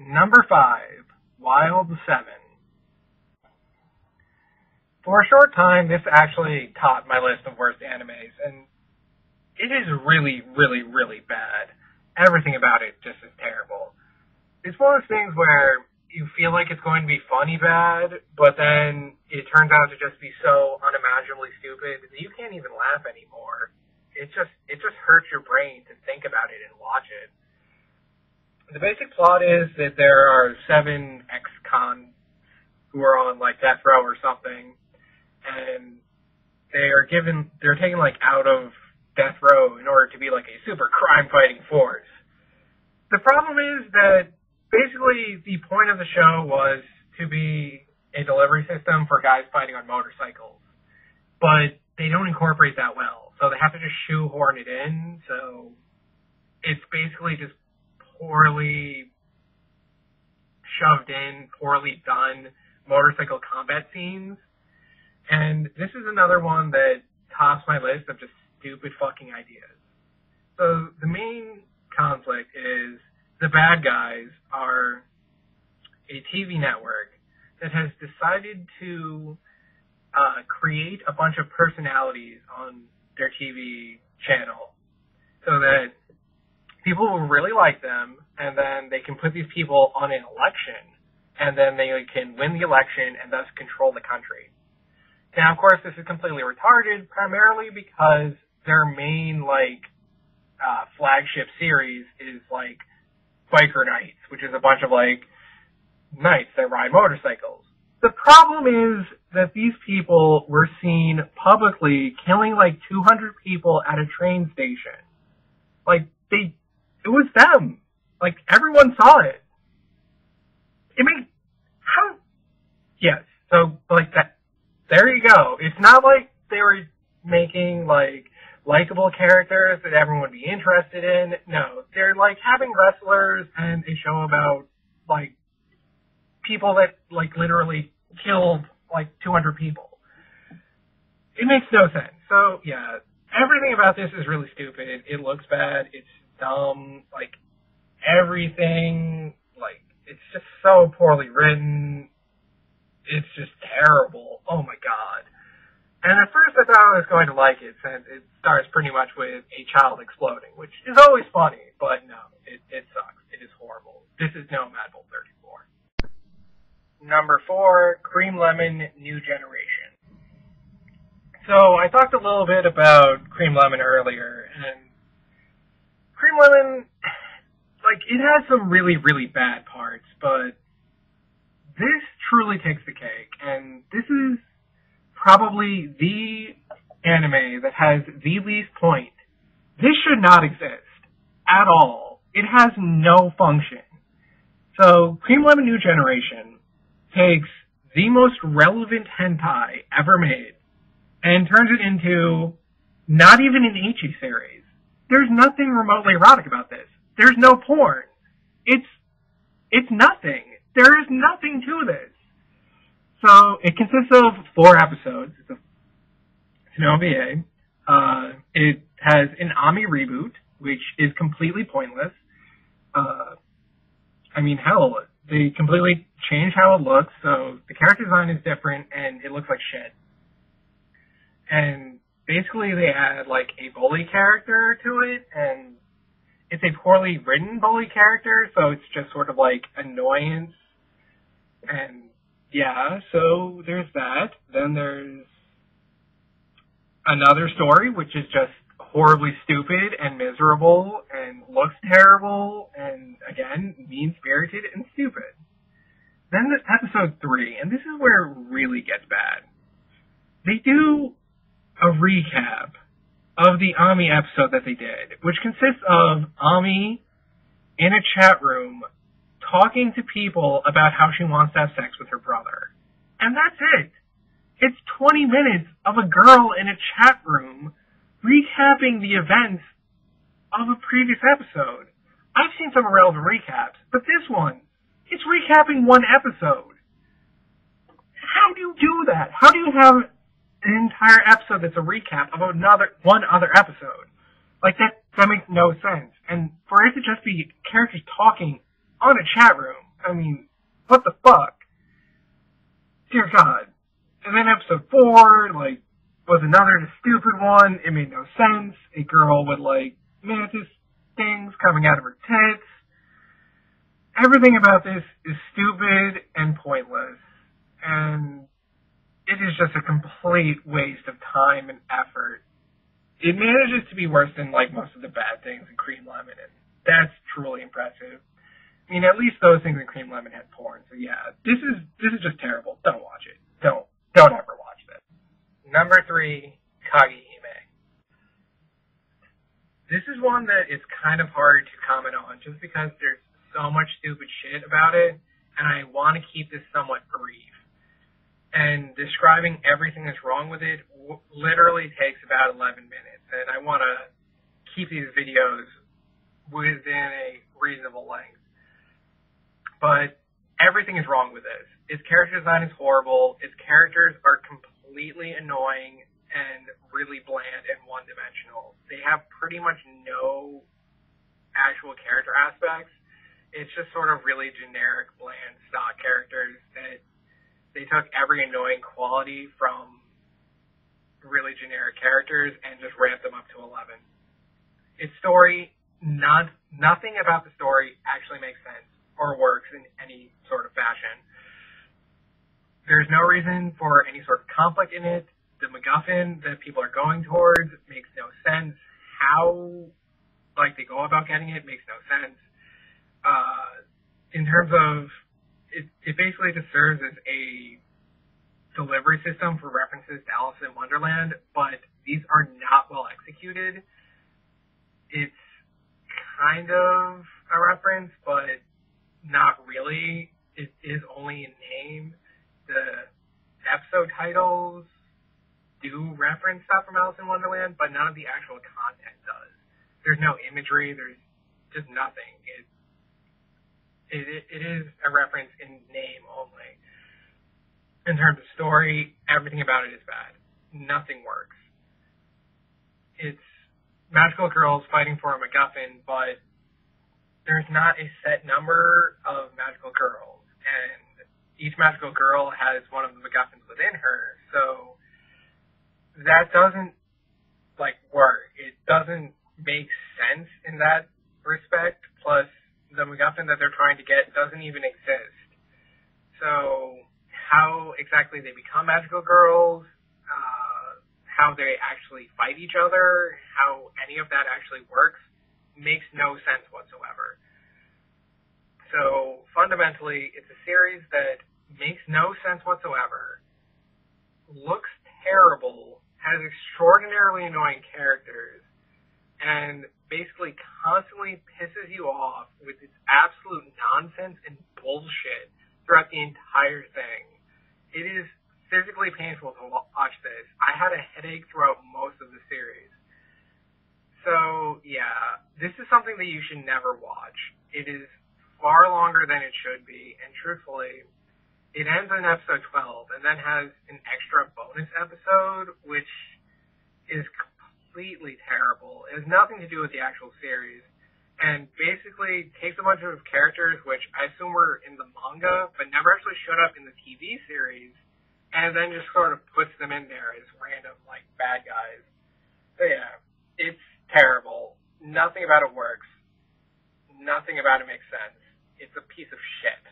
Number 5, Wild 7. For a short time, this actually topped my list of worst animes, and it is really, really, really bad. Everything about it just is terrible. It's one of those things where you feel like it's going to be funny bad, but then it turns out to just be so unimaginably stupid that you can't even laugh anymore. It just hurts your brain to think about it and watch it. The basic plot is that there are 7 ex-cons who are on like death row or something, and they're taken like out of death row in order to be like a super crime fighting force. The problem is that basically the point of the show was to be a delivery system for guys fighting on motorcycles, but they don't incorporate that well, so they have to just shoehorn it in, so it's basically just poorly shoved in, poorly done motorcycle combat scenes. And this is another one that tops my list of just stupid fucking ideas. So the main conflict is the bad guys are a TV network that has decided to create a bunch of personalities on their TV channel so that people will really like them, and then they can put these people on an election, and then they can win the election and thus control the country. Now, of course, this is completely retarded, primarily because their main, flagship series is, Biker Knights, which is a bunch of, knights that ride motorcycles. The problem is that these people were seen publicly killing, 200 people at a train station. It was them. Everyone saw it. How? Yes, so, that. There you go. It's not like they were making, likable characters that everyone would be interested in. No, they're, having wrestlers and a show about, people that, literally killed, 200 people. It makes no sense. So, yeah, everything about this is really stupid. It looks bad. It's dumb. Everything, it's just so poorly written. It's just terrible. Oh my god. And at first I thought I was going to like it since it starts pretty much with a child exploding, which is always funny, but no, it sucks. It is horrible. This is no Madball 34. Number 4, Cream Lemon New Generation. So I talked a little bit about Cream Lemon earlier, and Cream Lemon, it has some really, really bad parts, but this truly takes the cake, and this is probably the anime that has the least point. This should not exist at all. It has no function. So, Cream Lemon New Generation takes the most relevant hentai ever made and turns it into not even an ecchi series. There's nothing remotely erotic about this. There's no porn. It's nothing. There is nothing to this. So, it consists of 4 episodes. It's an OVA. It has an Ami reboot, which is completely pointless. Hell, they completely changed how it looks, so the character design is different, and it looks like shit. And basically they add, a bully character to it, and it's a poorly written bully character, so it's just sort of, annoyance. And, yeah, so there's that. Then there's another story, which is just horribly stupid and miserable and looks terrible and, again, mean-spirited and stupid. Then there's episode 3, and this is where it really gets bad. They do a recap of the Ami episode that they did, which consists of Ami in a chat room talking to people about how she wants to have sex with her brother. And that's it. It's 20 minutes of a girl in a chat room recapping the events of a previous episode. I've seen some irrelevant recaps, but this one, it's recapping one episode. How do you do that? How do you have an entire episode that's a recap of one other episode? That makes no sense. And for it to just be characters talking on a chat room, I mean, what the fuck? Dear God. And then episode 4, like, was another stupid one. It made no sense. A girl with, like, mantis things coming out of her tits. Everything about this is stupid and pointless. And it is just a complete waste of time and effort. It manages to be worse than, like, most of the bad things in Cream Lemon, and that's truly impressive. I mean, at least those things in Cream Lemon had porn, so yeah, this is just terrible. Don't watch it. Don't ever watch this. Number 3, Kagehime. This is one that is kind of hard to comment on, just because there's so much stupid shit about it, and I want to keep this somewhat brief. And describing everything that's wrong with it literally takes about 11 minutes, and I want to keep these videos within a reasonable length. But everything is wrong with this. Its character design is horrible. Its characters are completely annoying and really bland and one-dimensional. They have pretty much no actual character aspects. It's just sort of really generic, bland, stock characters that they took every annoying quality from really generic characters and just ramped them up to 11. Its story, nothing about the story actually makes sense or works in any sort of fashion. There's no reason for any sort of conflict in it. The MacGuffin that people are going towards makes no sense. How, like, they go about getting it makes no sense. In terms of, it basically just serves as a delivery system for references to Alice in Wonderland, but these are not well executed. It's kind of a reference, but not really. It is only in name. The episode titles do reference stuff from Alice in Wonderland, but none of the actual content does. There's no imagery. There's just nothing. It is a reference in name only. In terms of story, everything about it is bad. Nothing works. It's magical girls fighting for a MacGuffin, but there's not a set number of magical girls, and each magical girl has one of the MacGuffins within her, so that doesn't, like, work. It doesn't make sense in that respect, plus the MacGuffin that they're trying to get doesn't even exist. So how exactly they become magical girls, how they actually fight each other, how any of that actually works, makes no sense whatsoever. So fundamentally, it's a series that makes no sense whatsoever, looks terrible, has extraordinarily annoying characters, and basically constantly pisses you off with its absolute nonsense and bullshit throughout the entire thing. It is physically painful to watch this. I had a headache throughout most of the series. So, yeah, this is something that you should never watch. It is far longer than it should be, and truthfully, it ends in episode 12 and then has an extra bonus episode, which is completely terrible. It has nothing to do with the actual series, and basically takes a bunch of characters, which I assume were in the manga, but never actually showed up in the TV series, and then just sort of puts them in there as random, like, bad guys. So yeah, it's terrible. Nothing about it works. Nothing about it makes sense. It's a piece of shit.